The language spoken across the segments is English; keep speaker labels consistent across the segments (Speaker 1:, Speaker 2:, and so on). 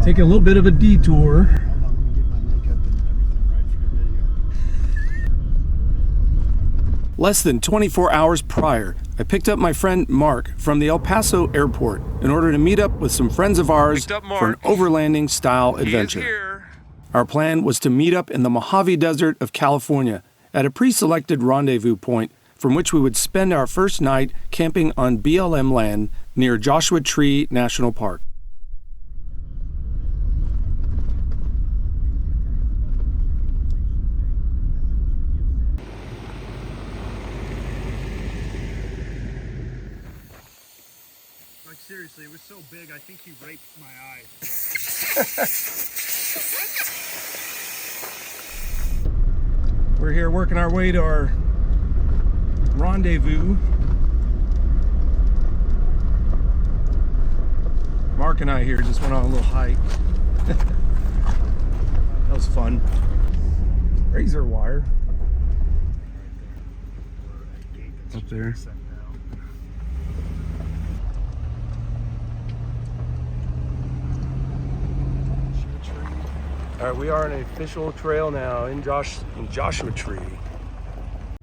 Speaker 1: Take a little bit of a detour.
Speaker 2: Hold on, let me get my makeup and everything right for your video.
Speaker 1: Less than 24 hours prior, I picked up my friend Mark from the El Paso airport in order to meet up with some friends of ours for an overlanding style adventure. Our plan was to meet up in the Mojave Desert of California at a pre-selected rendezvous point from which we would spend our first night camping on BLM land near Joshua Tree National Park.
Speaker 2: Like seriously, it was so big, I think he raped my eye.
Speaker 1: We're here working our way to our rendezvous. Mark and I here just went on a little hike. That was fun. Razor wire. Up there. All right, we are on an official trail now in Joshua Tree.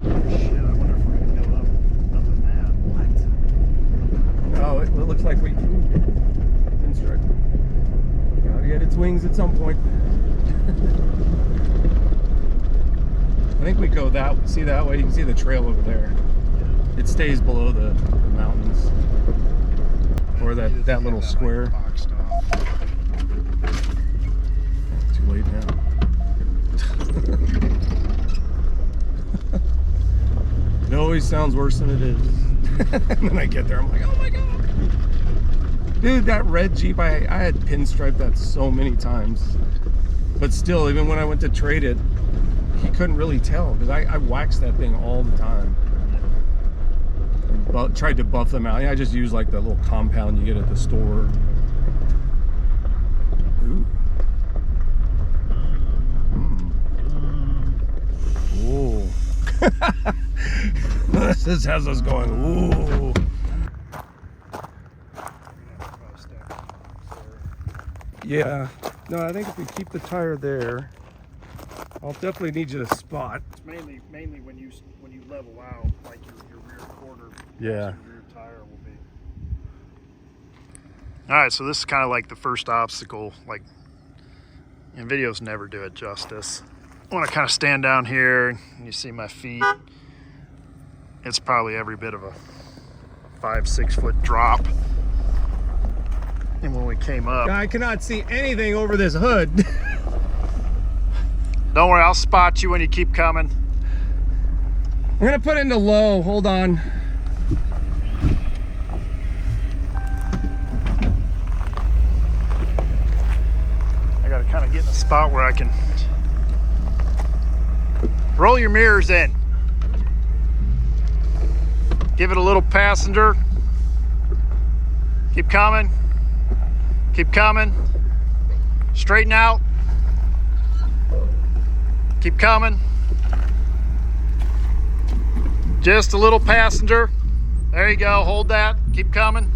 Speaker 2: Shit, I wonder if we're gonna go up in that. What?
Speaker 1: Oh, it looks like we pinstripe. Gotta get its wings at some point. I think we go that. See that way? You can see the trail over there. It stays below the mountains, or that little square. Too late now. It always sounds worse than it is. And then I get there, I'm like, oh my god. Dude, that red Jeep, I had pinstriped that so many times. But still, even when I went to trade it, he couldn't really tell because I waxed that thing all the time. And tried to buff them out. I just used like the little compound you get at the store. Ooh. Ooh. This has us going, ooh. Yeah. No, I think if we keep the tire there, I'll definitely need you to spot.
Speaker 2: It's mainly when you level out, like your rear quarter.
Speaker 1: Yeah.
Speaker 2: Your rear tire will be. All right, so this is kind of like the first obstacle. Like, and videos never do it justice. I want to kind of stand down here, and you see my feet. It's probably every bit of a 5-6 foot drop. And when we came up,
Speaker 1: I cannot see anything over this hood.
Speaker 2: Don't worry, I'll spot you when you keep coming.
Speaker 1: I'm gonna put into low, hold on.
Speaker 2: I gotta kind of get in a spot where I can roll your mirrors in. Give it a little passenger. Keep coming. Keep coming. Straighten out. Keep coming. Just a little passenger. There you go. Hold that. Keep coming.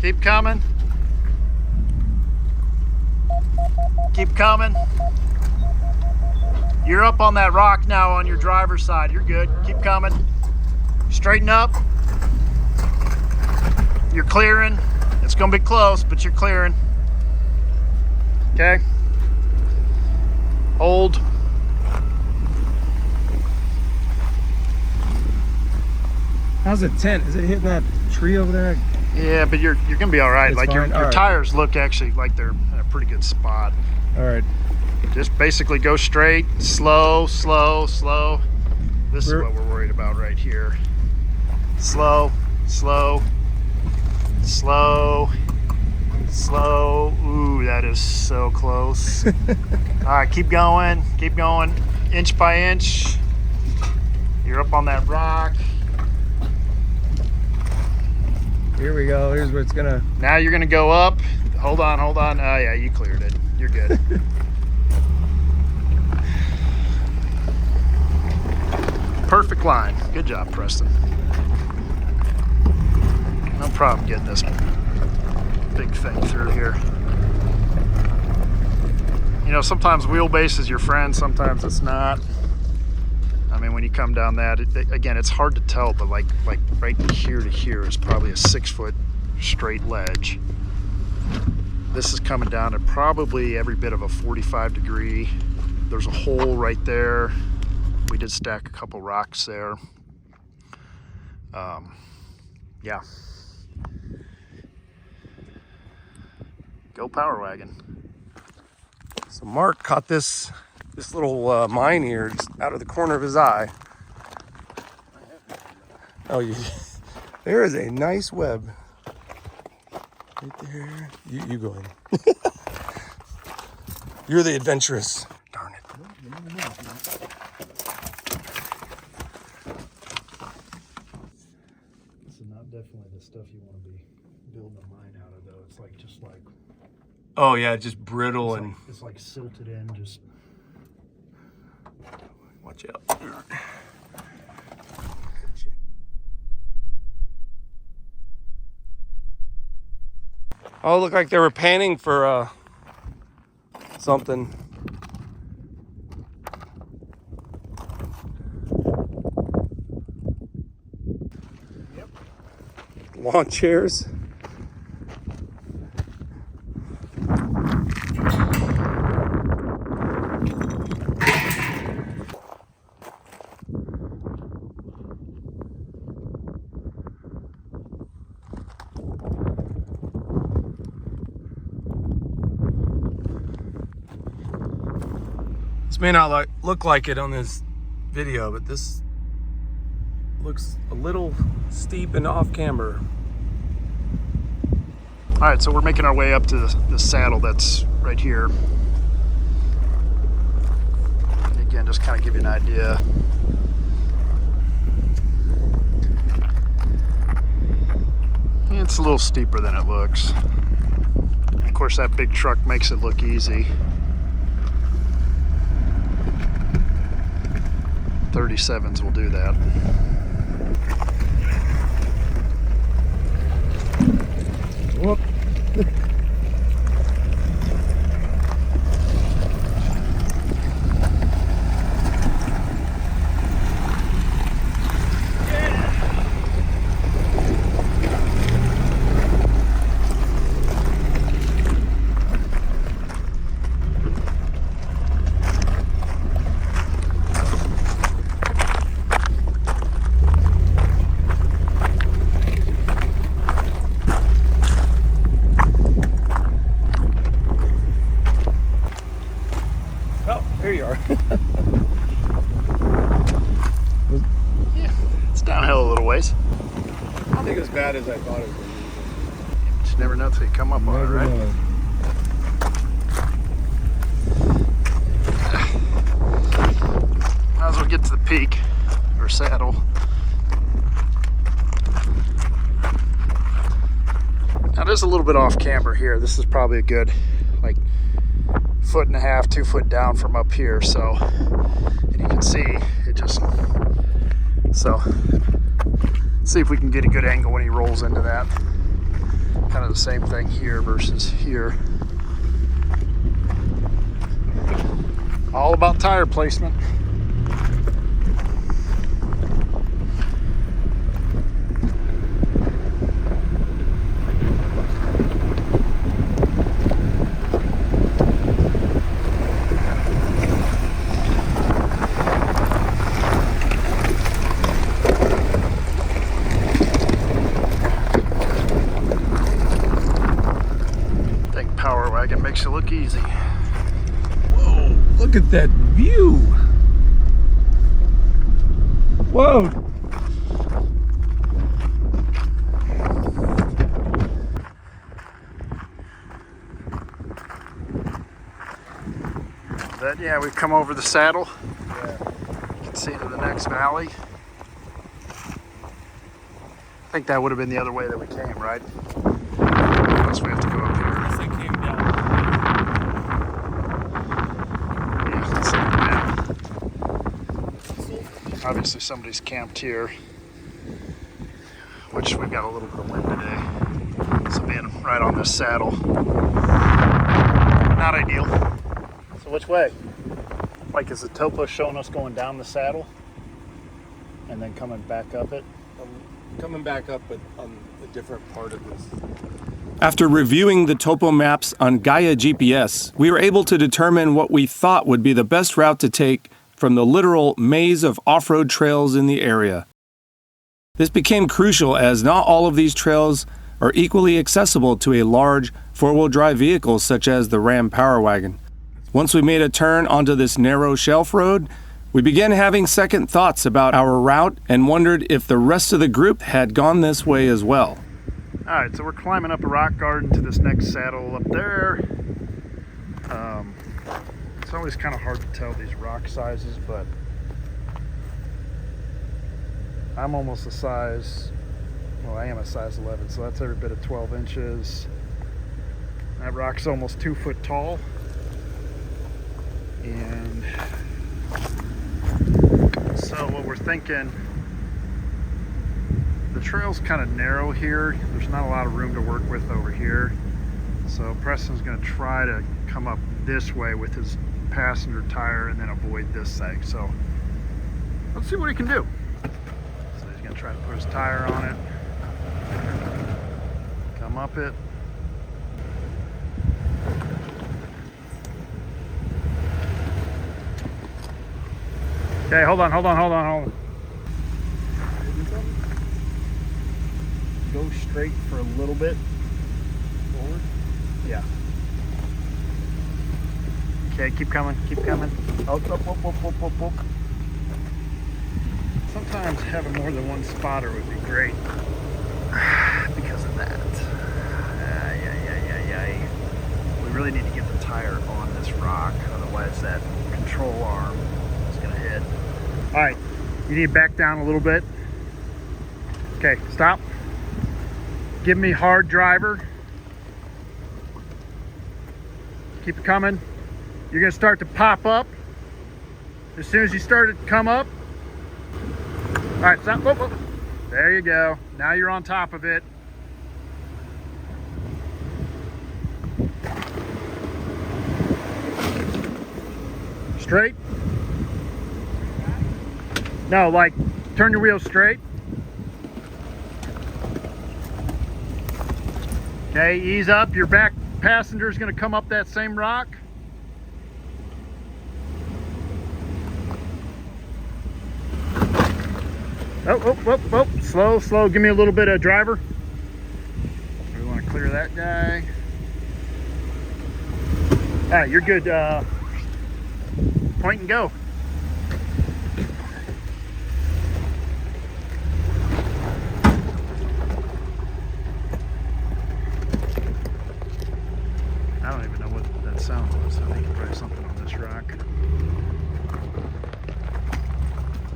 Speaker 2: Keep coming. Keep coming. You're up on that rock now on your driver's side. You're good. Keep coming. Straighten up. You're clearing. It's gonna be close, but you're clearing. Okay. Hold.
Speaker 1: How's the tent? Is it hitting that tree over there?
Speaker 2: Yeah, but you're gonna be all right.
Speaker 1: It's
Speaker 2: like your
Speaker 1: right.
Speaker 2: tires look actually like they're in a pretty good spot.
Speaker 1: All right.
Speaker 2: Just basically go straight, slow, slow, slow. This is what we're worried about right here. Slow, slow, slow, slow. Ooh, that is so close. All right, keep going, inch by inch. You're up on that rock.
Speaker 1: Here we go. Here's where it's gonna.
Speaker 2: Now you're gonna go up. Hold on. Oh yeah, you cleared it. You're good. Perfect line. Good job, Preston. No problem getting this big thing through here. You know, sometimes wheelbase is your friend, sometimes it's not. I mean, when you come down that, again, it's hard to tell, but like right here to here is probably a 6-foot straight ledge. This is coming down at probably every bit of a 45 degree. There's a hole right there. We did stack a couple rocks there. Yeah. Go Power Wagon.
Speaker 1: So Mark caught this little mine here just out of the corner of his eye. Oh, there is a nice web right there. You go in. You're the adventurous. Darn it.
Speaker 2: This is not definitely the stuff you want to be building a mine out of, though. It's like just like.
Speaker 1: Oh yeah, just brittle and.
Speaker 2: It's like silted in, just.
Speaker 1: Watch out. Oh, it looked like they were panning for something.
Speaker 2: Yep.
Speaker 1: Lawn chairs. May not look like it on this video, but this looks a little steep and off camber.
Speaker 2: All right, so we're making our way up to the saddle that's right here. Again, just kind of give you an idea. It's a little steeper than it looks. Of course, that big truck makes it look easy. 37s will do that.
Speaker 1: Whoop. There you are.
Speaker 2: Yeah, it's downhill a little ways.
Speaker 1: I don't think as bad as I thought it was going to be.
Speaker 2: You just never know till you come up on it, right? Might as well get to the peak or saddle. Now there's a little bit off camber here. This is probably a good, like, 1.5 2 foot down from up here, so, and you can see it just, so see if we can get a good angle when he rolls into that. Kind of the same thing here versus here. All about tire placement. Makes it look easy.
Speaker 1: Whoa, look at that view. Whoa.
Speaker 2: That, yeah, we've come over the saddle. Yeah. You can see to the next valley. I think that would have been the other way that we came, right? Unless we have to go up here. Obviously somebody's camped here, which we've got a little bit of wind today. So being right on this saddle, not ideal.
Speaker 1: So
Speaker 2: Which way? Like, is the topo showing us going down the saddle and then coming back up it?
Speaker 1: Coming back up, but on a different part of this. After reviewing the topo maps on Gaia GPS, we were able to determine what we thought would be the best route to take from the literal maze of off-road trails in the area. This became crucial as not all of these trails are equally accessible to a large four-wheel drive vehicle such as the Ram Power Wagon. Once we made a turn onto this narrow shelf road, we began having second thoughts about our route and wondered if the rest of the group had gone this way as well.
Speaker 2: All right, so we're climbing up a rock garden to this next saddle up there. It's always kind of hard to tell these rock sizes, but I'm almost a size, well, I am a size 11, so that's every bit of 12 inches. That rock's almost 2 foot tall. And so what we're thinking, the trail's kind of narrow here. There's not a lot of room to work with over here. So Preston's going to try to come up this way with his passenger tire and then avoid this seg. So let's see what he can do. So he's going to try to put his tire on it, come up it. Okay, hold on. Go straight for a little bit. Forward? Yeah. Okay, keep coming. Up. Sometimes having more than one spotter would be great. Because of that. We really need to get the tire on this rock, otherwise that control arm is going to hit. All right, you need to back down a little bit. Okay, stop. Give me hard driver. Keep it coming. You're gonna start to pop up. As soon as you start to come up. All right, stop. Whoop, whoop. There you go. Now you're on top of it. Straight. No, like turn your wheels straight. Okay, ease up. Your back passenger is going to come up that same rock. Oh. Slow. Give me a little bit of driver. We want to clear that guy. All right, you're good. Point and go. I don't even know what that sound was. I think probably something on this rock.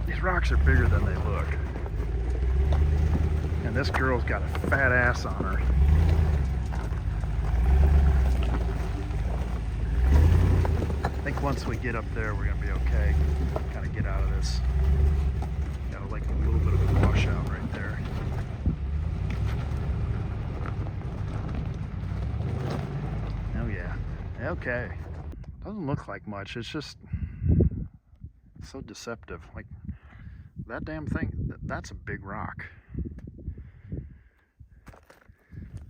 Speaker 2: These rocks are bigger than they look. And this girl's got a fat ass on her. I think once we get up there, we're gonna be okay. Kind of get out of this. Got like a little bit of a washout right there. Oh yeah. Okay. Doesn't look like much. It's just so deceptive. Like that damn thing. That's a big rock.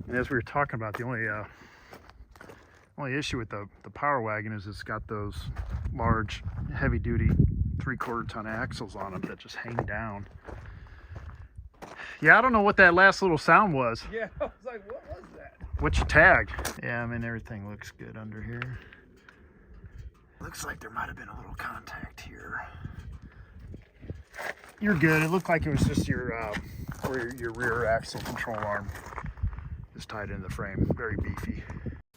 Speaker 2: And as we were talking about, the only issue with the Power Wagon is it's got those large, heavy-duty 3/4 ton axles on them that just hang down. Yeah, I don't know what that last little sound was.
Speaker 1: Yeah, I was like, what was that?
Speaker 2: What's your tag? Yeah, I mean, everything looks good under here. Looks like there might have been a little contact here. You're good. It looked like it was just your rear axle control arm is tied into the frame. Very beefy.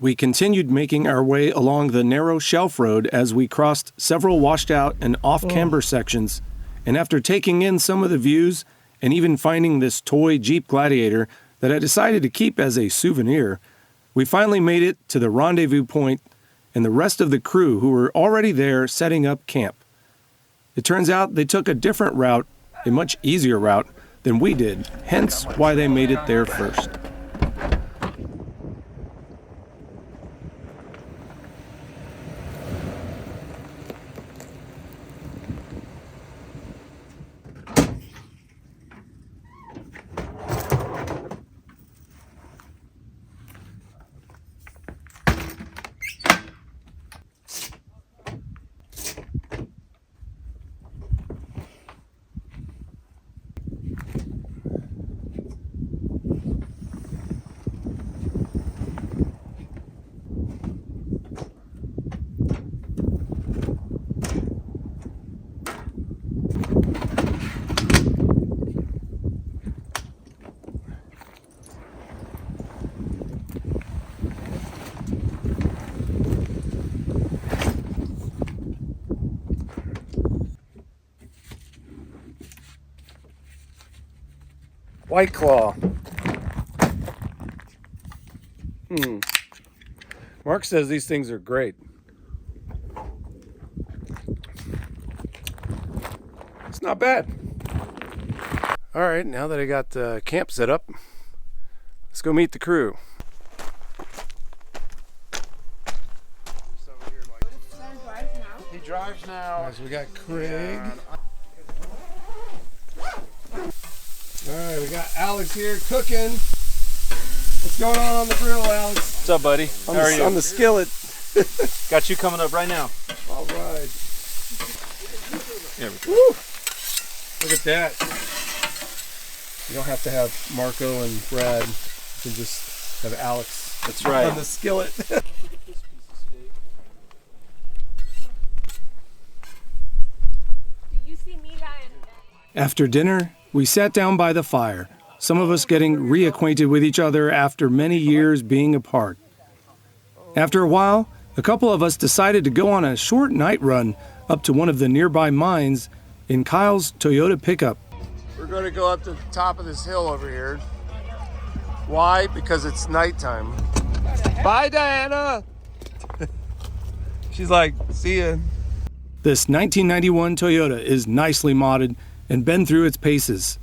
Speaker 1: We continued making our way along the narrow shelf road as we crossed several washed out and off-camber sections, and after taking in some of the views and even finding this toy Jeep Gladiator that I decided to keep as a souvenir, we finally made it to the rendezvous point and the rest of the crew who were already there setting up camp. It turns out they took a different route, a much easier route than we did, hence why they made it there first. White Claw. Mark says these things are great. It's not bad. All right, now that I got the camp set up, let's go meet the crew.
Speaker 2: He drives now.
Speaker 1: Right, so we got Craig. All right, we got Alex here cooking. What's going on the grill, Alex?
Speaker 3: What's up, buddy? How are you?
Speaker 1: On the skillet.
Speaker 3: Got you coming up right now.
Speaker 1: All right.
Speaker 3: There we go.
Speaker 1: Woo! Look at that. You don't have to have Marco and Brad. You can just have Alex.
Speaker 3: That's right.
Speaker 1: On the skillet. After dinner, we sat down by the fire, some of us getting reacquainted with each other after many years being apart. After a while, a couple of us decided to go on a short night run up to one of the nearby mines in Kyle's Toyota pickup. We're going to go up to the top of this hill over here. Why? Because it's nighttime. Bye, Diana! She's like, see ya. This 1991 Toyota is nicely modded and been through its paces.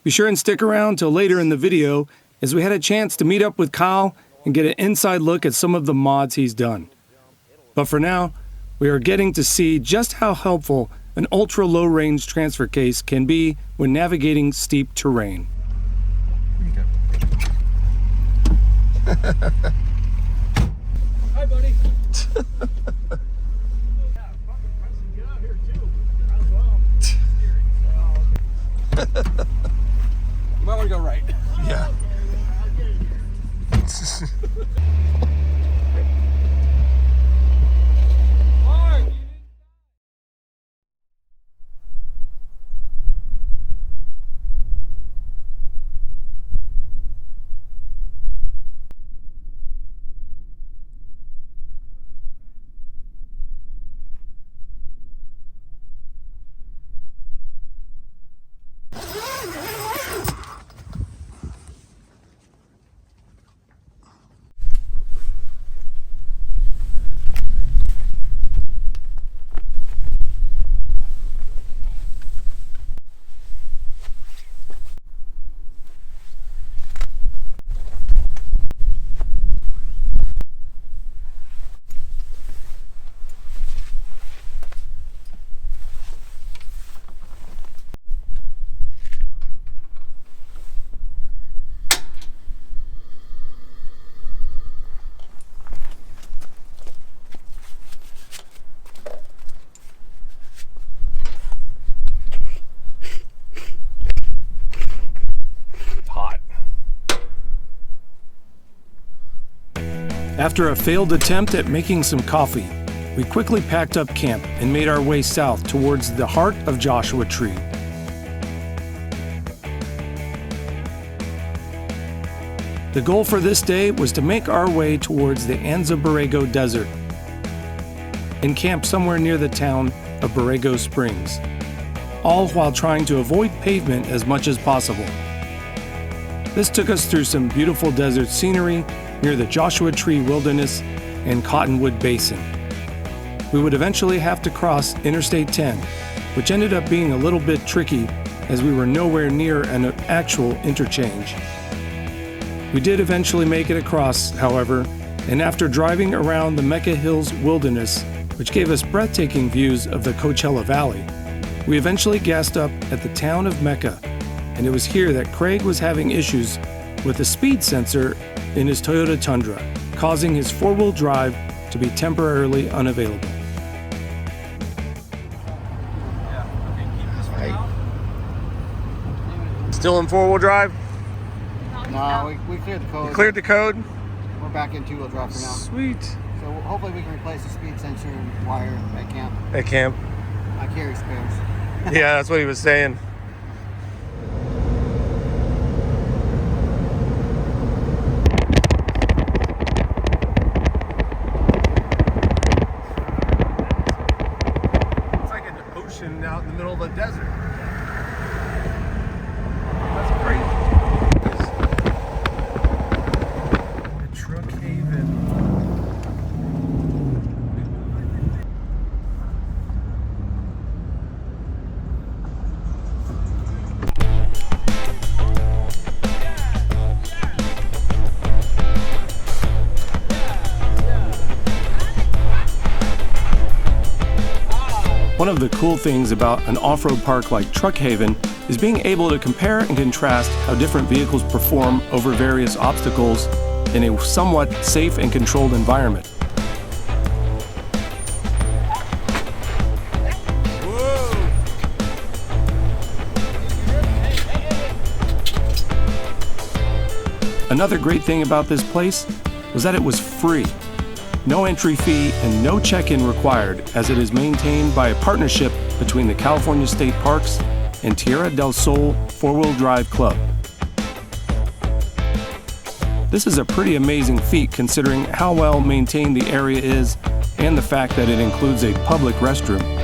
Speaker 1: Be sure and stick around till later in the video as we had a chance to meet up with Kyle and get an inside look at some of the mods he's done. But for now, we are getting to see just how helpful an ultra-low-range transfer case can be when navigating steep terrain.
Speaker 3: Hi, buddy. You might want to go right.
Speaker 1: Yeah. After a failed attempt at making some coffee, we quickly packed up camp and made our way south towards the heart of Joshua Tree. The goal for this day was to make our way towards the Anza Borrego Desert and camp somewhere near the town of Borrego Springs, all while trying to avoid pavement as much as possible. This took us through some beautiful desert scenery near the Joshua Tree Wilderness and Cottonwood Basin. We would eventually have to cross Interstate 10, which ended up being a little bit tricky as we were nowhere near an actual interchange. We did eventually make it across, however, and after driving around the Mecca Hills Wilderness, which gave us breathtaking views of the Coachella Valley, we eventually gassed up at the town of Mecca, and it was here that Craig was having issues with the speed sensor in his Toyota Tundra, causing his four-wheel drive to be temporarily unavailable. Still in four-wheel drive?
Speaker 4: No, we cleared the code.
Speaker 1: You cleared the code?
Speaker 4: We're back in two-wheel drive for now.
Speaker 1: Sweet.
Speaker 4: So hopefully we can replace the speed sensor and wire at camp.
Speaker 1: At camp?
Speaker 4: I carry spares.
Speaker 1: Yeah, that's what he was saying. It's like an ocean out in the middle of the desert. That's crazy. One of the cool things about an off-road park like Truckhaven is being able to compare and contrast how different vehicles perform over various obstacles in a somewhat safe and controlled environment. Another great thing about this place was that it was free. No entry fee and no check-in required, as it is maintained by a partnership between the California State Parks and Tierra del Sol 4-Wheel Drive Club. This is a pretty amazing feat considering how well maintained the area is and the fact that it includes a public restroom.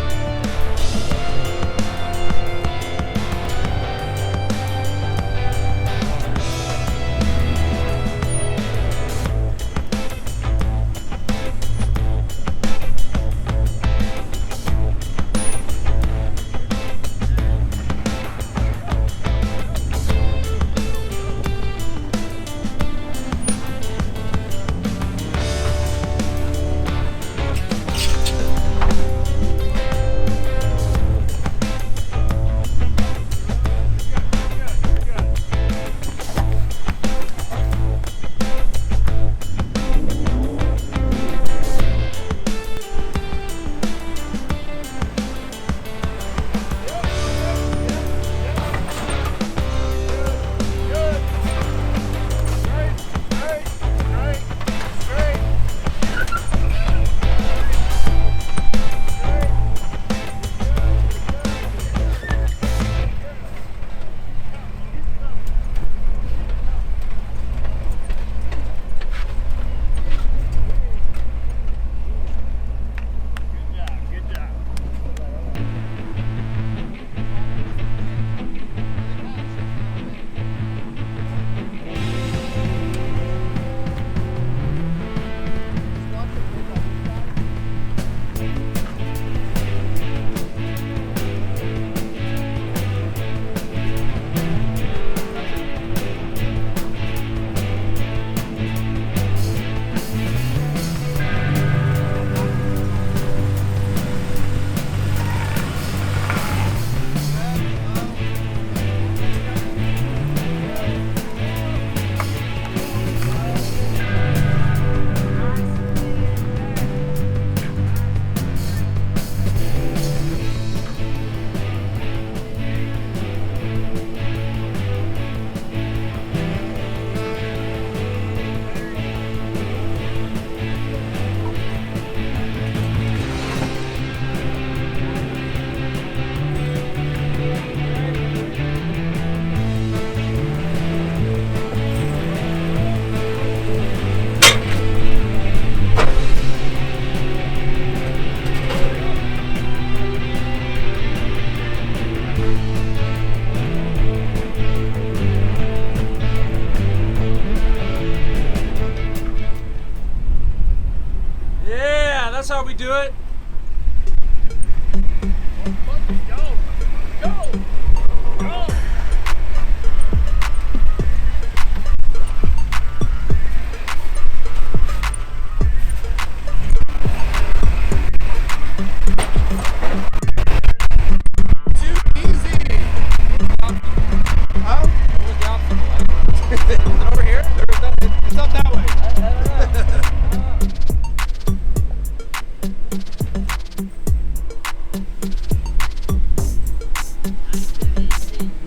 Speaker 3: That's how we do it.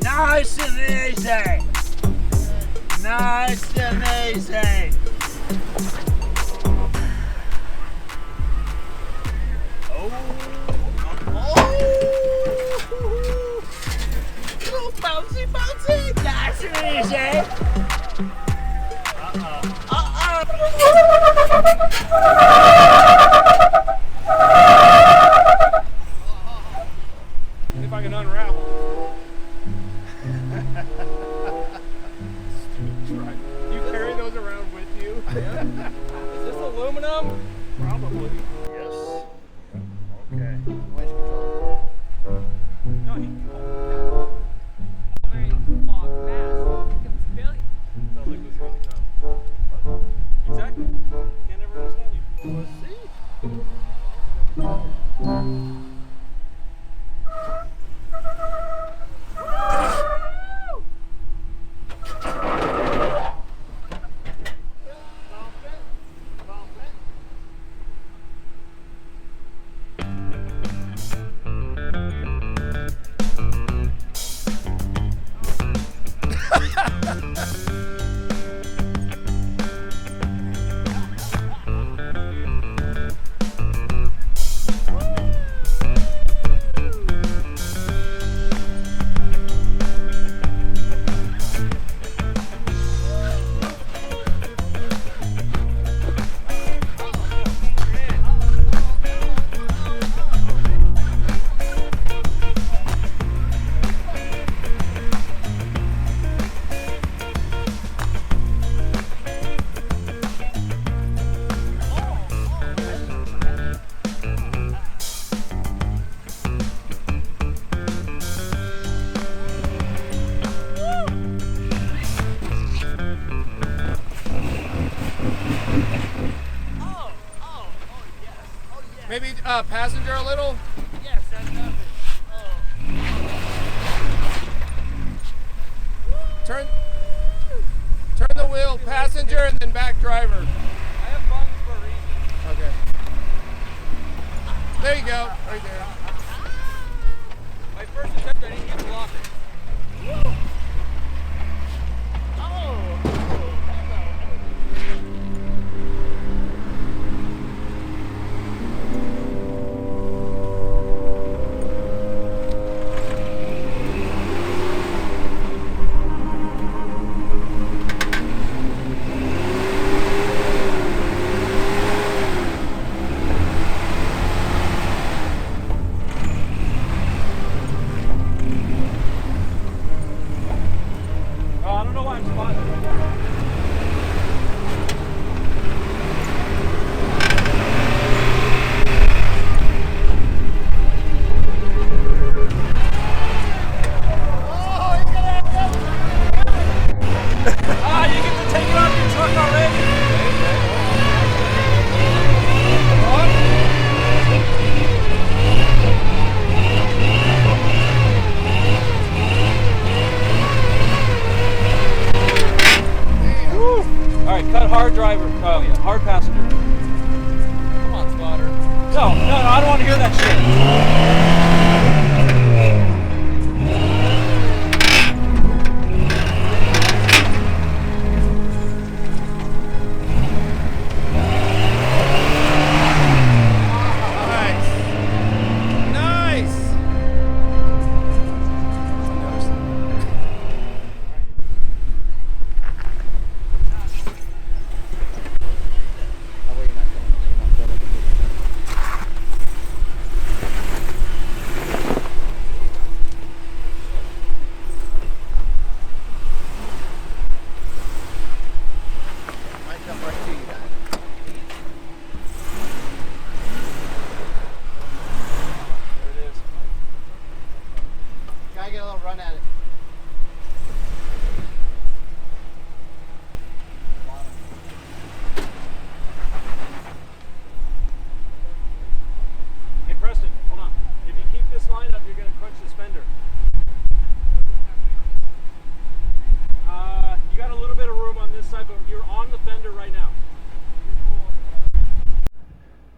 Speaker 5: Nice and easy. Nice and easy. Oh, little bouncy, bouncy. Nice and easy.
Speaker 3: If I can unravel. You carry those around with you? Yeah. Is this aluminum? Probably.
Speaker 2: Yes. Okay.
Speaker 4: Winch control.
Speaker 3: No, he can hold
Speaker 6: Very long, fast. It was barely.
Speaker 3: Sounds like this is gonna come. Exactly. Can't ever understand you.
Speaker 2: Let's see.
Speaker 3: passenger a little?
Speaker 5: Yes, I love it.
Speaker 3: Turn the wheel, passenger, and then back driver.
Speaker 6: I have buttons for a reason.
Speaker 3: Okay. There you go, right there.
Speaker 6: My first attempt, I didn't get to lock it.
Speaker 3: Hard passenger.
Speaker 6: Come on, spotter.
Speaker 3: No, I don't want to hear that shit.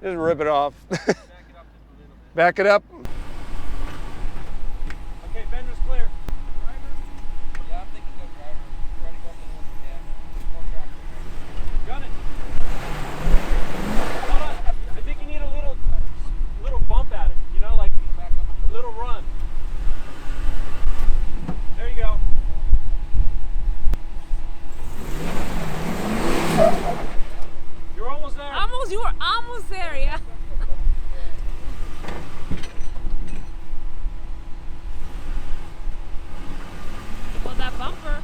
Speaker 3: Just rip it off. Back it up.
Speaker 6: Okay, fender's clear. Driver? Yeah, I'm thinking go driver. Try to go up the one. Yeah. More traction there. Gun it. Hold on. I think you need a little bump at it. You know, like a little run. There you go. You're almost there.
Speaker 7: You were almost there, yeah. Well, that bumper.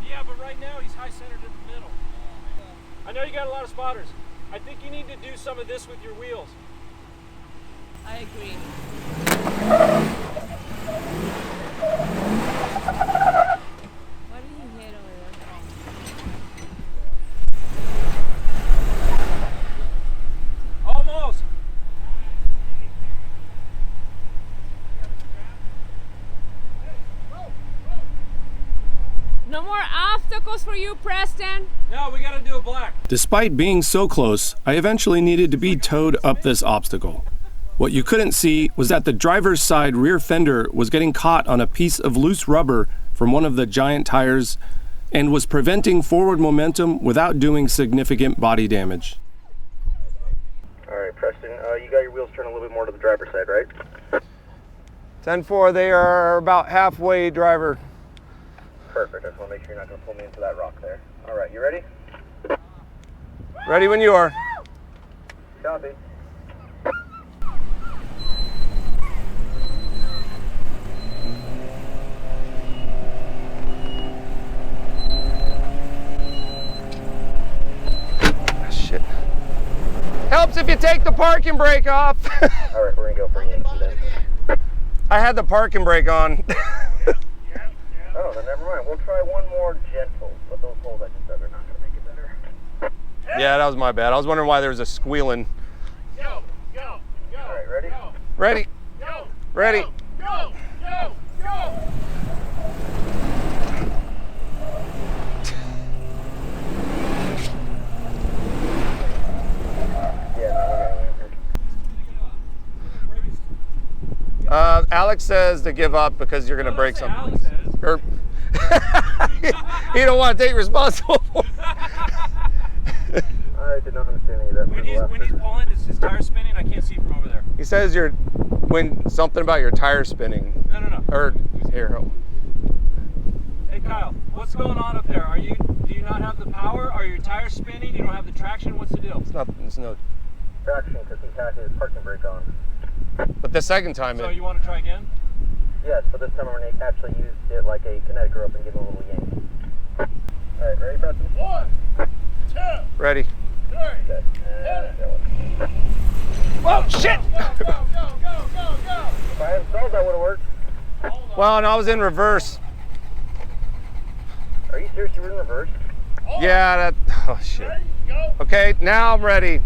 Speaker 6: Yeah, but right now he's high centered in the middle. I know you got a lot of spotters. I think you need to do some of this with your wheels.
Speaker 7: I agree. What did he hit over there?
Speaker 6: Almost.
Speaker 7: No more obstacles for you, Preston.
Speaker 6: No, we gotta do a black.
Speaker 1: Despite being so close, I eventually needed to be towed up this obstacle. What you couldn't see was that the driver's side rear fender was getting caught on a piece of loose rubber from one of the giant tires and was preventing forward momentum without doing significant body damage.
Speaker 2: All right, Preston, you got your wheels turned a little bit more to the driver's side, right?
Speaker 3: 10-4, they are about halfway, driver.
Speaker 2: Perfect. I just want to make sure you're not going to pull me into that rock there. All right, you ready?
Speaker 3: Ready when you are.
Speaker 2: Copy.
Speaker 3: Shit. Helps if you take the parking brake off.
Speaker 2: All right, we're going to go for Yankee then.
Speaker 1: I had the parking brake on.
Speaker 4: Oh, then never mind. We'll try one more gentle, but those holes I just dug are not going to make it better.
Speaker 1: Yeah, that was my bad. I was wondering why there was a squealing.
Speaker 3: Go, go, go.
Speaker 4: All right, ready?
Speaker 3: Go,
Speaker 1: Ready?
Speaker 3: go,
Speaker 1: Ready?
Speaker 3: go, go, go.
Speaker 1: Alex says to give up because you're going to break something.
Speaker 3: Alex says.
Speaker 1: Or, you don't want to take responsibility.
Speaker 4: I did not understand any of that.
Speaker 3: When he's pulling, is his tire spinning? I can't see from over there.
Speaker 1: He says something about your tire spinning.
Speaker 3: No.
Speaker 1: Or here.
Speaker 3: Hey Kyle, what's going on up there? Do you not have the power? Are your tires spinning? You don't have the traction? What's the deal?
Speaker 1: It's no.
Speaker 4: Traction because he had his parking brake on.
Speaker 1: But the second time
Speaker 3: So you want to try again?
Speaker 4: Yes, but this time I'm going to actually use it like a kinetic rope and give him a little yank. All right, ready, Preston?
Speaker 3: 1, 2,
Speaker 1: Ready?
Speaker 3: 3.
Speaker 4: Okay.
Speaker 1: Oh shit!
Speaker 3: Go.
Speaker 4: If I had stalled, that would have worked.
Speaker 1: Well, and I was in reverse.
Speaker 4: Are you serious? You were in reverse?
Speaker 1: Yeah, that. Oh shit.
Speaker 3: Go.
Speaker 1: Okay, now I'm ready.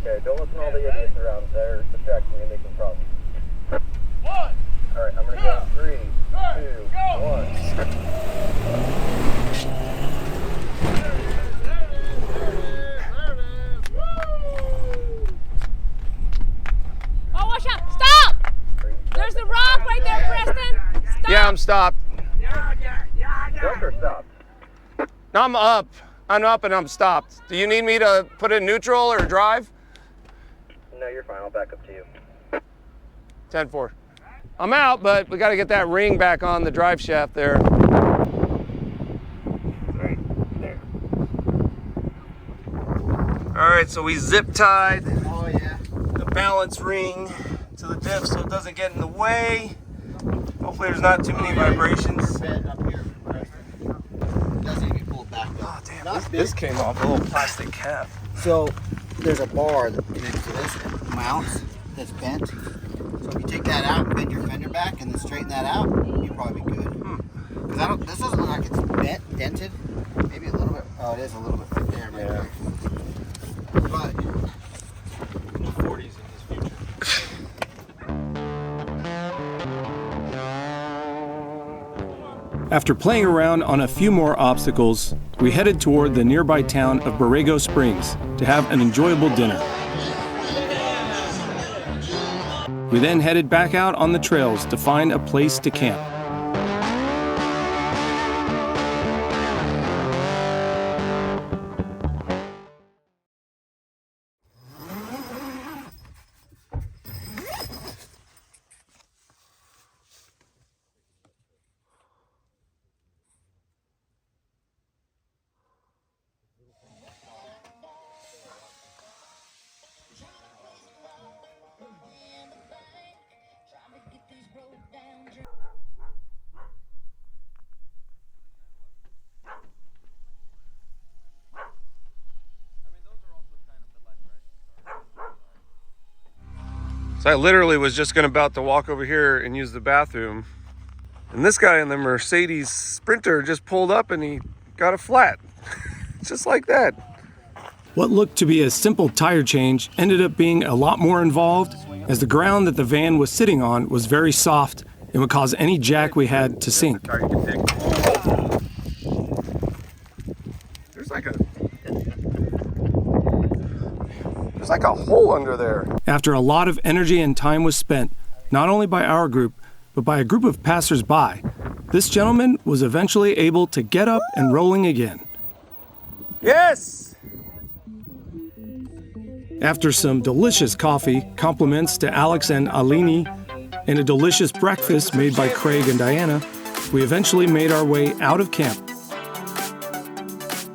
Speaker 4: Okay, don't listen to all the idiots around. They're distracting me and making problems.
Speaker 3: 1.
Speaker 4: All right, I'm going to go 3, 2,
Speaker 3: Go.
Speaker 4: 1.
Speaker 7: Oh, watch out! Stop! There's a rock right there, Preston. Stop!
Speaker 1: Yeah, I'm stopped.
Speaker 4: Jump or stop?
Speaker 1: No, I'm up. I'm up and I'm stopped. Do you need me to put in neutral or drive?
Speaker 4: No, you're fine. I'll back up to you.
Speaker 1: 10-4. I'm out, but we got to get that ring back on the drive shaft there.
Speaker 4: Right there.
Speaker 1: All right, so we zip tied
Speaker 4: Oh, yeah.
Speaker 1: the balance ring to the diff so it doesn't get in the way. Hopefully there's not too many vibrations.
Speaker 4: Bed up here, Preston. It doesn't even pull back up.
Speaker 1: Oh, damn, this came off a little plastic cap.
Speaker 4: So there's a bar that connects to this and mounts that's bent. So if you take that out and bend your fender back and then straighten that out, you'll probably be good. Because this doesn't look like it's dented. Maybe a little bit. Oh, it is a little bit right there. Right there. But
Speaker 3: No 40s in his future.
Speaker 1: After playing around on a few more obstacles, we headed toward the nearby town of Borrego Springs to have an enjoyable dinner. We then headed back out on the trails to find a place to camp. So I literally was just about to walk over here and use the bathroom. And this guy in the Mercedes Sprinter just pulled up and he got a flat. Just like that. What looked to be a simple tire change ended up being a lot more involved, as the ground that the van was sitting on was very soft and would cause any jack we had to sink. There's like a hole under there. After a lot of energy and time was spent, not only by our group, but by a group of passers-by, this gentleman was eventually able to get up and rolling again. Yes! After some delicious coffee, compliments to Alex and Alini, and a delicious breakfast made by Craig and Diana, we eventually made our way out of camp.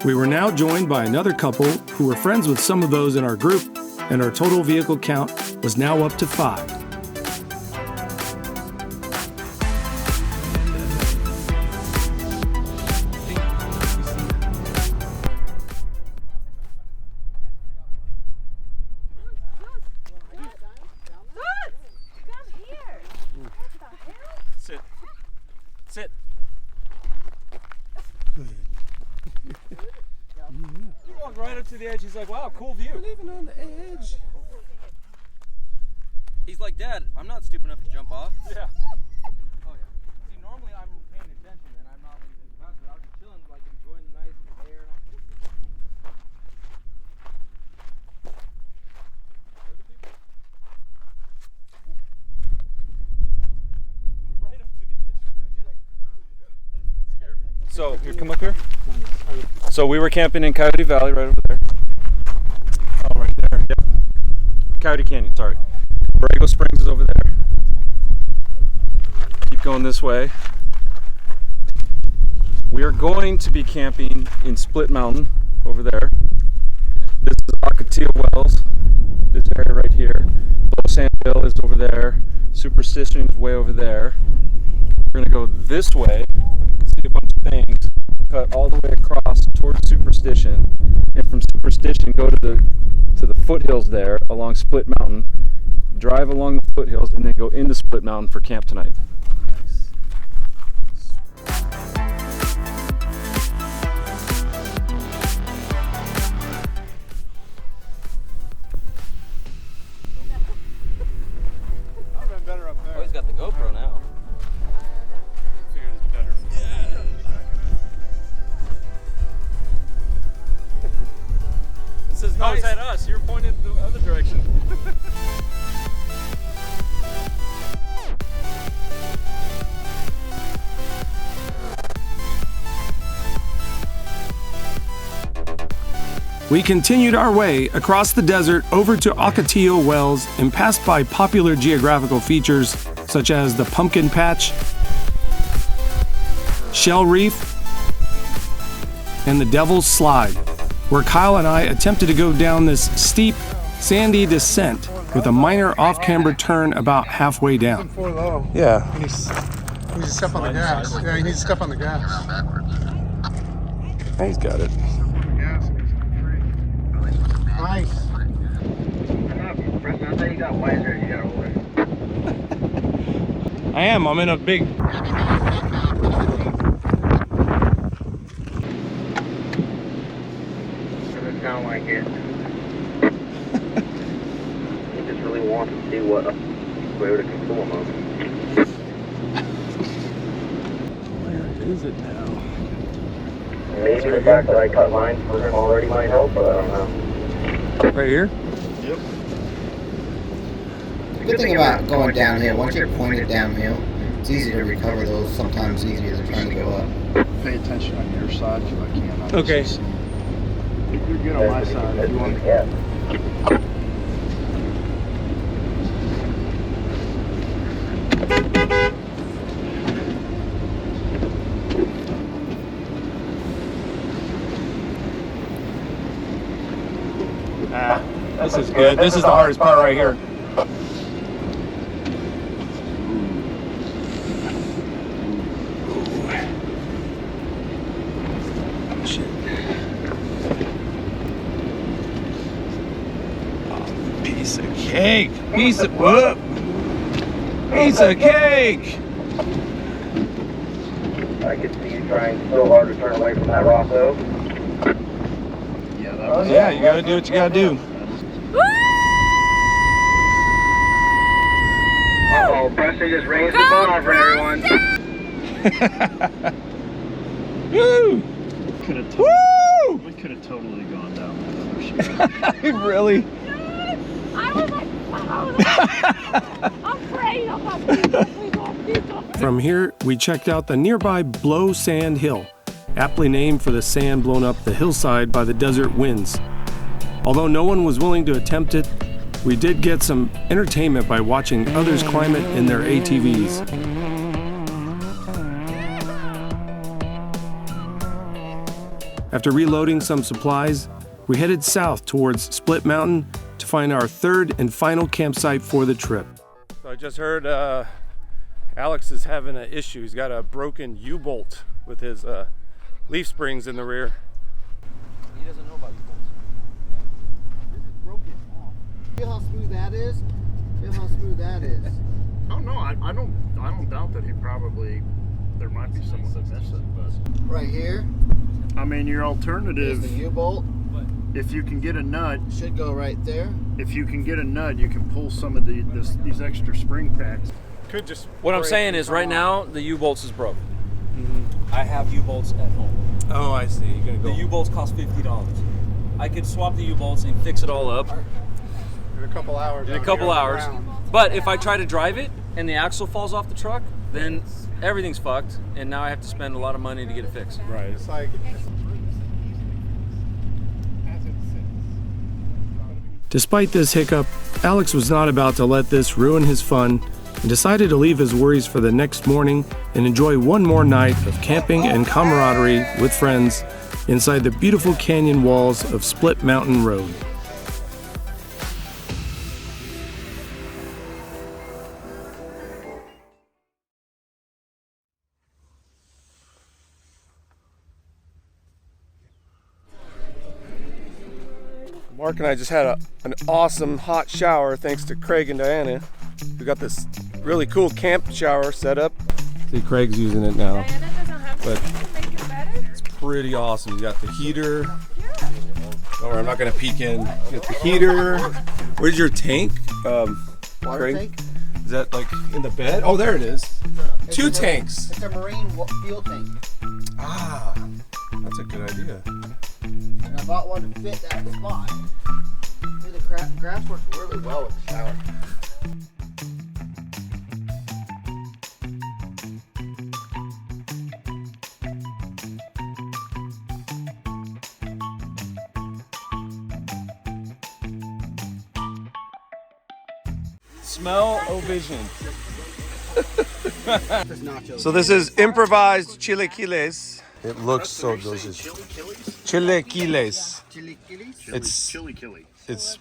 Speaker 1: We were now joined by another couple who were friends with some of those in our group, and our total vehicle count was now up to 5.
Speaker 3: to the edge. He's like, wow, cool view.
Speaker 6: Living on the edge. He's like, Dad, I'm not stupid enough to jump off.
Speaker 3: Yeah.
Speaker 6: Oh yeah. See, normally I'm paying attention and I'm not leaving fast, but I'll be chilling, like enjoying the nice air. And Where are the people?
Speaker 3: Right up to the edge. So, you come up here. So we were camping in Coyote Valley right over there. Oh, right there. Yep. Coyote Canyon, sorry. Borrego Springs is over there. Keep going this way. We are going to be camping in Split Mountain over there. This is Ocotillo Wells, this area right here. Blowsand Hill is over there. Superstition is way over there. We're going to go this way, see a bunch of things, cut all the way across towards Superstition, and from Superstition go to the foothills there along Split Mountain, drive along the foothills, and then go into Split Mountain for camp tonight.
Speaker 6: Oh, he's got the GoPro now.
Speaker 3: This is nice. Oh, it's at us. You're pointing the other direction.
Speaker 1: We continued our way across the desert over to Ocotillo Wells and passed by popular geographical features such as the Pumpkin Patch, Shell Reef, and the Devil's Slide, where Kyle and I attempted to go down this steep, sandy descent with a minor off-camber turn about halfway down.
Speaker 2: Yeah. He needs to step on the gas. Yeah, he needs to step on the gas.
Speaker 1: He's got it.
Speaker 2: Nice.
Speaker 4: Preston, I thought you got wiser as you got older.
Speaker 1: I am. I'm in a big...
Speaker 4: Doesn't sound like it. He just really wants to see what we would have consumed of.
Speaker 1: Where is it now?
Speaker 4: Maybe the fact that I cut lines for him already might help, but I don't know.
Speaker 1: Right here?
Speaker 2: Yep.
Speaker 4: The good thing about going downhill, once you're pointed downhill, it's easy to recover those, sometimes easier than trying to go up.
Speaker 2: Pay attention on your side if I can.
Speaker 1: Okay.
Speaker 2: You're good on my side if you want to.
Speaker 4: Yeah.
Speaker 1: This is good. This is the hardest part right here. Shit. Oh, piece of cake. Piece of whoop. Piece of cake.
Speaker 4: I could see you trying so hard to turn away from that rock though.
Speaker 2: Yeah, that was
Speaker 1: Yeah, you gotta do what you gotta do.
Speaker 4: Uh-oh, Preston just raised the bar for everyone.
Speaker 1: Woo!
Speaker 2: We could have totally gone down that other shit.
Speaker 1: Really?
Speaker 7: I was like, wow. I'm afraid. I'm not please don't.
Speaker 1: From here, we checked out the nearby Blowsand Hill, aptly named for the sand blown up the hillside by the desert winds. Although no one was willing to attempt it, we did get some entertainment by watching others climb it in their ATVs. After reloading some supplies, we headed south towards Split Mountain to find our third and final campsite for the trip. So I just heard Alex is having an issue. He's got a broken U-bolt with his leaf springs in the rear.
Speaker 6: He doesn't know about you bolts.
Speaker 4: This is broken off. Feel how smooth that is? Feel how smooth that is.
Speaker 2: Oh no, I don't doubt that there might be someone that missed it, but
Speaker 4: Right here
Speaker 2: I mean your
Speaker 4: is
Speaker 2: alternative.
Speaker 4: the U-bolt.
Speaker 2: if you can get a nut,
Speaker 4: Should go right there.
Speaker 2: if you can get a nut, you can pull some of these extra spring packs. Could just.
Speaker 3: What I'm
Speaker 2: break
Speaker 3: saying
Speaker 2: and
Speaker 3: is
Speaker 2: come
Speaker 3: right
Speaker 2: off.
Speaker 3: now the U-bolts is broke. I have U-bolts at home.
Speaker 1: Oh, I see. You're gonna
Speaker 3: The
Speaker 1: go.
Speaker 3: U-bolts cost $50. I could swap the U-bolts and fix it all up
Speaker 4: In a couple hours.
Speaker 3: in a couple hours. But if I try to drive it and the axle falls off the truck, then everything's fucked, and now I have to spend a lot of money to get it fixed.
Speaker 1: Right.
Speaker 4: It's like.
Speaker 1: Despite this hiccup, Alex was not about to let this ruin his fun and decided to leave his worries for the next morning and enjoy one more night of camping and camaraderie with friends inside the beautiful canyon walls of Split Mountain Road. Mark and I just had an awesome hot shower thanks to Craig and Diana. We got this really cool camp shower set up. See, Craig's using it now.
Speaker 7: Diana doesn't have
Speaker 1: But-
Speaker 7: something to make it better?
Speaker 1: It's pretty awesome. You got the heater. Don't worry, I'm not gonna peek in. You got the heater. Where's your tank?
Speaker 4: Water
Speaker 1: Craig?
Speaker 4: tank?
Speaker 1: Is that like in the bed? Oh, there it is.
Speaker 4: It's
Speaker 1: Two
Speaker 4: a-
Speaker 1: tanks.
Speaker 4: It's a marine fuel tank.
Speaker 1: Ah, that's a good idea.
Speaker 4: And I bought one to fit that spot. See, the grass works really well with the shower.
Speaker 3: Smell O Vision.
Speaker 4: This nacho.
Speaker 1: So this is improvised chilaquiles. It looks so delicious. Chilaquiles.
Speaker 4: Chili killies.
Speaker 1: It's
Speaker 2: Chili killy.
Speaker 1: it's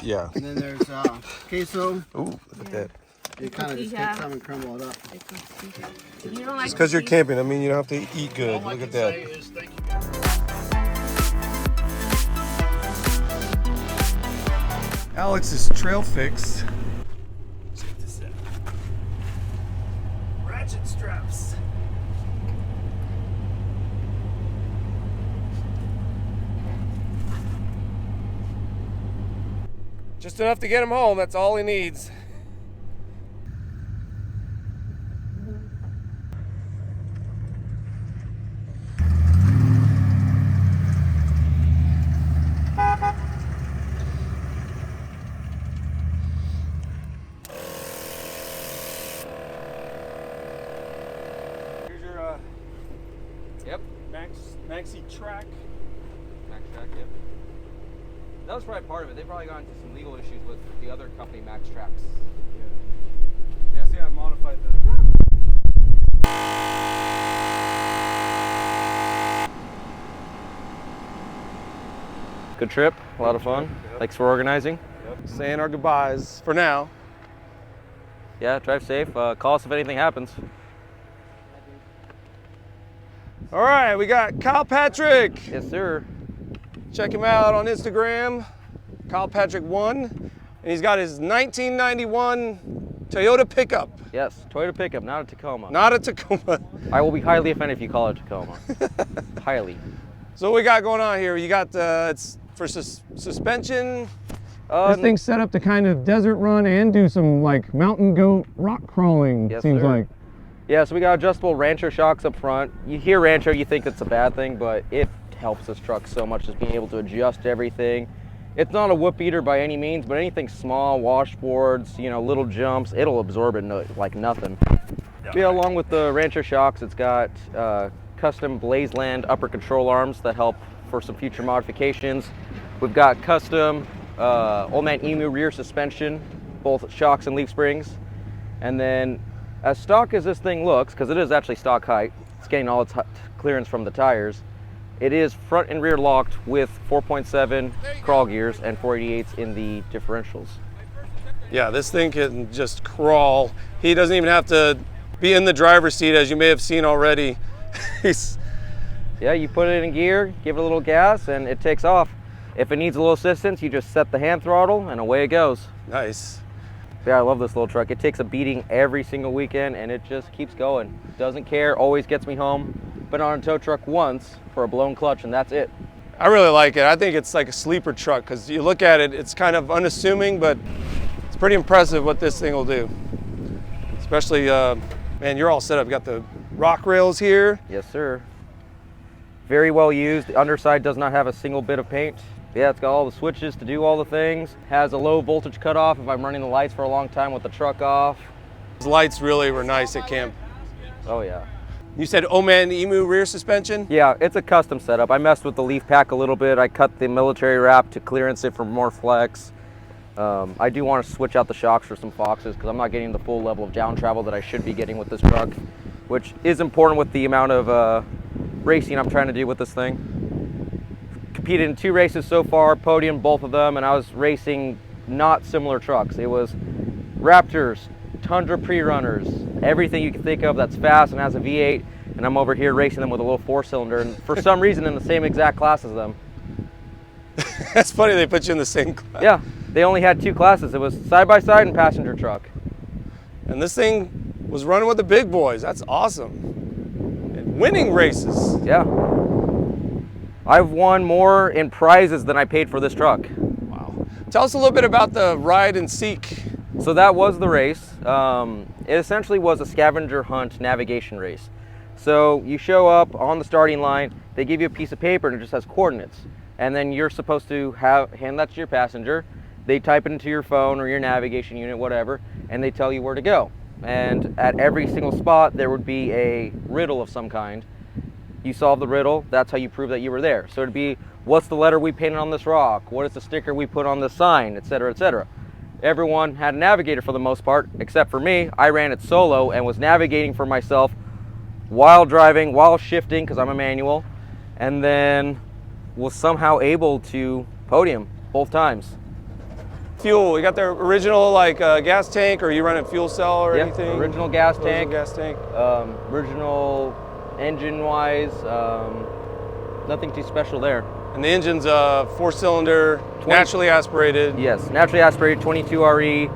Speaker 1: yeah.
Speaker 4: And then there's queso.
Speaker 1: Ooh, look at that.
Speaker 4: You kind of just take some and crumble it up.
Speaker 7: You don't like
Speaker 1: Just because you're
Speaker 7: cheese?
Speaker 1: camping, I mean you don't have to eat good.
Speaker 2: All I
Speaker 1: Look
Speaker 2: can
Speaker 1: at
Speaker 2: say
Speaker 1: that.
Speaker 2: is thank you.
Speaker 1: Alex's trail fix.
Speaker 2: Check this out. Ratchet straps.
Speaker 1: Just enough to get him home. That's all he needs. Here's your
Speaker 3: Yep.
Speaker 1: maxi track.
Speaker 3: Max Track, yep. That was probably part of it. They probably got into some legal issues with the other company, Max Tracks.
Speaker 1: Yeah, see, I modified that.
Speaker 3: Good trip, a lot of fun. Thanks for organizing.
Speaker 1: Saying our goodbyes for now.
Speaker 3: Yeah, drive safe. Call us if anything happens.
Speaker 1: All right, we got Kyle Patrick.
Speaker 3: Yes, sir.
Speaker 1: Check him out on Instagram, Kyle Patrick 1, and he's got his 1991 Toyota pickup,
Speaker 3: Yes, Toyota pickup, not a Tacoma.
Speaker 1: not a Tacoma.
Speaker 3: I will be highly offended if you call it a Tacoma. Highly.
Speaker 1: So what we got going on here? You got it's for suspension.
Speaker 3: This
Speaker 1: thing's set up to kind of desert run and do some like mountain goat rock crawling.
Speaker 3: Yes,
Speaker 1: seems
Speaker 3: sir.
Speaker 1: like.
Speaker 3: Yeah, so we got adjustable Rancho shocks up front. You hear Rancho, you think it's a bad thing, but it helps this truck so much, just being able to adjust everything. It's not a whoop eater by any means, but anything small, washboards, you know, little jumps, it'll absorb it like nothing. Yeah, along with the Rancho shocks, it's got custom Blowsand upper control arms that help for some future modifications. We've got custom Old Man Emu rear suspension, both shocks and leaf springs. And then as stock as this thing looks, because it is actually stock height, it's getting all its clearance from the tires, it is front and rear locked with 4.7 crawl gears and 488s in the differentials.
Speaker 1: Yeah, this thing can just crawl. He doesn't even have to be in the driver's seat, as you may have seen already.
Speaker 3: Yeah, you put it in gear, give it a little gas, and it takes off. If it needs a little assistance, you just set the hand throttle and away it goes.
Speaker 1: Nice.
Speaker 3: Yeah, I love this little truck. It takes a beating every single weekend and it just keeps going. Doesn't care, always gets me home. Been on a tow truck once for a blown clutch and that's it.
Speaker 1: I really like it. I think it's like a sleeper truck because you look at it, it's kind of unassuming, but it's pretty impressive what this thing will do. Especially, man, you're all set up. You got the rock rails here.
Speaker 6: Yes, sir. Very well used. The underside does not have a single bit of paint. Yeah, it's got all the switches to do all the things. Has a low voltage cutoff if I'm running the lights for a long time with the truck off.
Speaker 1: Those lights really were nice at camp.
Speaker 6: Oh yeah.
Speaker 1: You said Oman Emu rear suspension?
Speaker 6: Yeah, it's a custom setup. I messed with the leaf pack a little bit. I cut the military wrap to clearance it for more flex. I do want to switch out the shocks for some Foxes because I'm not getting the full level of down travel that I should be getting with this truck, which is important with the amount of racing I'm trying to do with this thing. Competed in 2 races so far, podium both of them, and I was racing not similar trucks. It was Raptors, Tundra pre-runners, everything you can think of that's fast and has a V8, and I'm over here racing them with a little 4-cylinder, and for some reason in the same exact class as them.
Speaker 1: That's funny they put you in the same class.
Speaker 6: Yeah, they only had 2 classes. It was side-by-side and passenger truck.
Speaker 1: And this thing was running with the big boys. That's awesome. And winning races.
Speaker 6: Yeah. I've won more in prizes than I paid for this truck.
Speaker 1: Wow. Tell us a little bit about the ride and seek.
Speaker 6: So that was the race. It essentially was a scavenger hunt navigation race. So you show up on the starting line, they give you a piece of paper and it just has coordinates. And then you're supposed to hand that to your passenger. They type it into your phone or your navigation unit, whatever, and they tell you where to go. And at every single spot, there would be a riddle of some kind. You solve the riddle, that's how you prove that you were there. So it'd be, what's the letter we painted on this rock? What is the sticker we put on this sign, etc., etc. Everyone had a navigator for the most part, except for me. I ran it solo and was navigating for myself while driving, while shifting, because I'm a manual, and then was somehow able to podium both times.
Speaker 1: Fuel, you got the original like gas tank, or you run a fuel cell or anything?
Speaker 6: Original gas tank.
Speaker 1: Original gas tank.
Speaker 6: Original engine-wise, nothing too special there.
Speaker 1: And the engine's 4-cylinder, naturally aspirated.
Speaker 6: Yes, naturally aspirated 22 RE,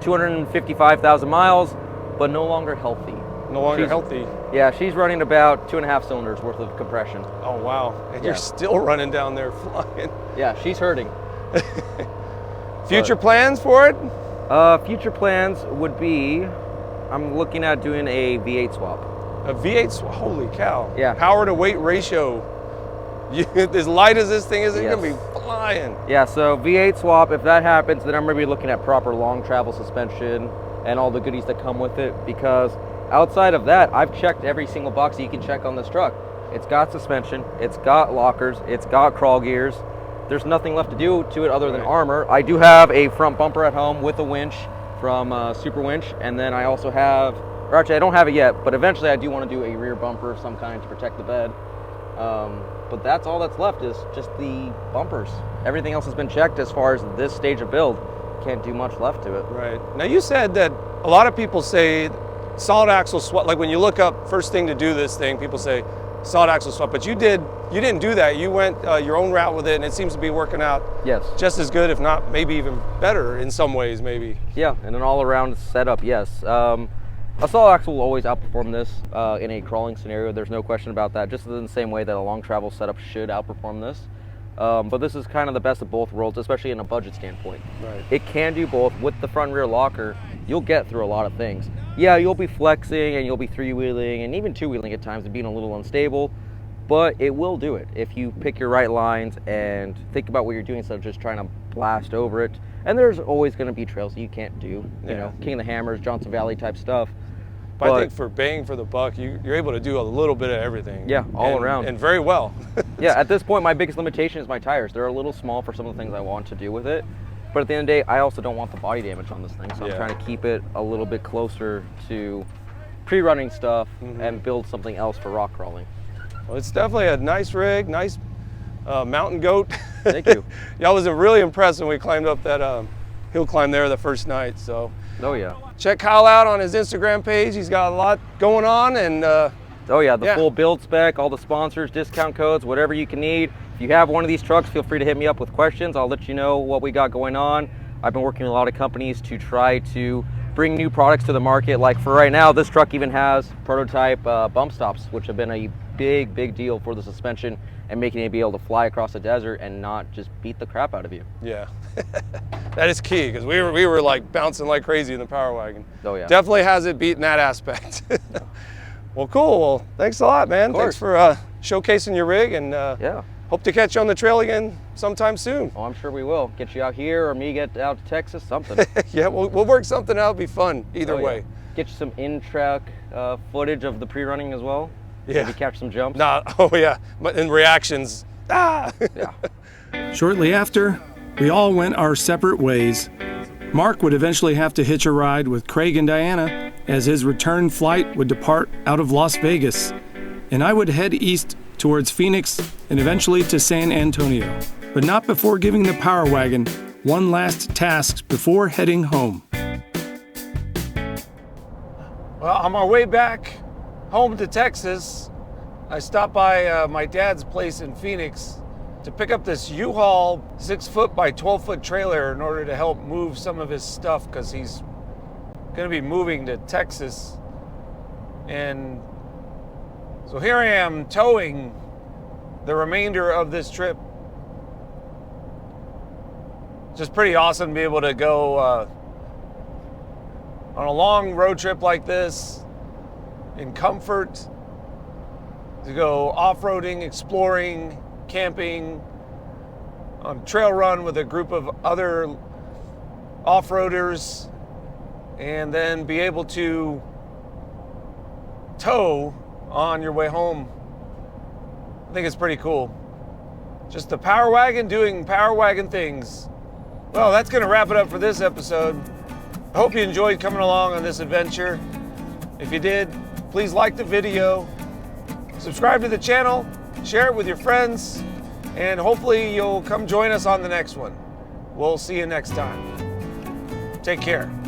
Speaker 6: 255,000 miles, but no longer healthy.
Speaker 1: No longer healthy.
Speaker 6: Yeah, she's running about 2.5 cylinders worth of compression.
Speaker 1: Oh wow! And you're still running down there flying.
Speaker 6: Yeah, she's hurting.
Speaker 1: Future plans for it?
Speaker 6: Future plans would be, I'm looking at doing a V8 swap.
Speaker 1: A V8 swap? Holy cow!
Speaker 6: Yeah.
Speaker 1: Power to weight ratio. As light as this thing is, it's gonna be flying.
Speaker 6: Yeah, so V8 swap, if that happens, then I'm gonna be looking at proper long travel suspension and all the goodies that come with it, because outside of that, I've checked every single box you can check on this truck. It's got suspension, it's got lockers, it's got crawl gears. There's nothing left to do to it other than armor. I do have a front bumper at home with a winch from Super Winch, and then I also have, or actually I don't have it yet, but eventually I do want to do a rear bumper of some kind to protect the bed. But that's all that's left is just the bumpers. Everything else has been checked as far as this stage of build. Can't do much left to it.
Speaker 1: Right. Now you said that a lot of people say solid axle swap, like when you look up first thing to do this thing, people say solid axle swap, but you didn't do that. You went your own route with it, and it seems to be working out just as good, if not maybe even better in some ways, maybe.
Speaker 6: Yeah, and an all-around setup, yes. A solid axle will always outperform this in a crawling scenario. There's no question about that, just in the same way that a long travel setup should outperform this. But this is kind of the best of both worlds, especially in a budget standpoint.
Speaker 1: Right.
Speaker 6: It can do both. With the front and rear locker, you'll get through a lot of things. Yeah, you'll be flexing and you'll be 3-wheeling and even 2-wheeling at times and being a little unstable, but it will do it if you pick your right lines and think about what you're doing instead of just trying to blast over it. And there's always going to be trails that you can't do, you know, King of the Hammers, Johnson Valley type stuff.
Speaker 1: But I think for bang for the buck, you're able to do a little bit of everything.
Speaker 6: Yeah, all around.
Speaker 1: And very well.
Speaker 6: Yeah, at this point, my biggest limitation is my tires. They're a little small for some of the things I want to do with it. But at the end of the day, I also don't want the body damage on this thing. So I'm trying to keep it a little bit closer to pre-running stuff and build something else for rock crawling.
Speaker 1: Well, it's definitely a nice rig, nice mountain goat.
Speaker 6: Thank you.
Speaker 1: Yeah, I was really impressed when we climbed up that hill climb there the first night. So.
Speaker 6: Oh yeah.
Speaker 1: Check Kyle out on his Instagram page. He's got a lot going on, and
Speaker 6: oh yeah, the full build spec, all the sponsors, discount codes, whatever you can need. If you have one of these trucks, feel free to hit me up with questions. I'll let you know what we got going on. I've been working with a lot of companies to try to bring new products to the market. Like for right now, this truck even has prototype bump stops, which have been a big deal for the suspension and making it be able to fly across the desert and not just beat the crap out of you.
Speaker 8: Yeah, that is key, because we were like bouncing like crazy in the Power Wagon.
Speaker 6: Oh yeah.
Speaker 8: Definitely has it beat in that aspect. Well, cool. Well, thanks a lot, man. Thanks for showcasing your rig, and
Speaker 6: Yeah.
Speaker 8: hope to catch you on the trail again sometime soon.
Speaker 6: Oh, I'm sure we will. Get you out here, or me get out to Texas, something.
Speaker 8: Yeah, we'll work something out. It'll be fun either
Speaker 6: Oh, yeah.
Speaker 8: way.
Speaker 6: Get you some in-track footage of the pre-running as well.
Speaker 8: Yeah.
Speaker 6: Maybe catch some jumps.
Speaker 8: Oh yeah, and reactions. Ah!
Speaker 6: Yeah.
Speaker 1: Shortly after, we all went our separate ways. Mark would eventually have to hitch a ride with Craig and Diana, as his return flight would depart out of Las Vegas, and I would head east towards Phoenix and eventually to San Antonio, but not before giving the Power Wagon one last task before heading home.
Speaker 2: Well, on my way back home to Texas, I stopped by my dad's place in Phoenix to pick up this U-Haul 6-foot by 12-foot trailer in order to help move some of his stuff, because he's going to be moving to Texas. And so here I am towing the remainder of this trip. Just pretty awesome to be able to go on a long road trip like this in comfort, to go off-roading, exploring, camping, on a trail run with a group of other off-roaders, and then be able to tow on your way home. I think it's pretty cool. Just the Power Wagon doing Power Wagon things. Well, that's going to wrap it up for this episode. I hope you enjoyed coming along on this adventure. If you did, please like the video, subscribe to the channel, share it with your friends, and hopefully you'll come join us on the next one. We'll see you next time. Take care.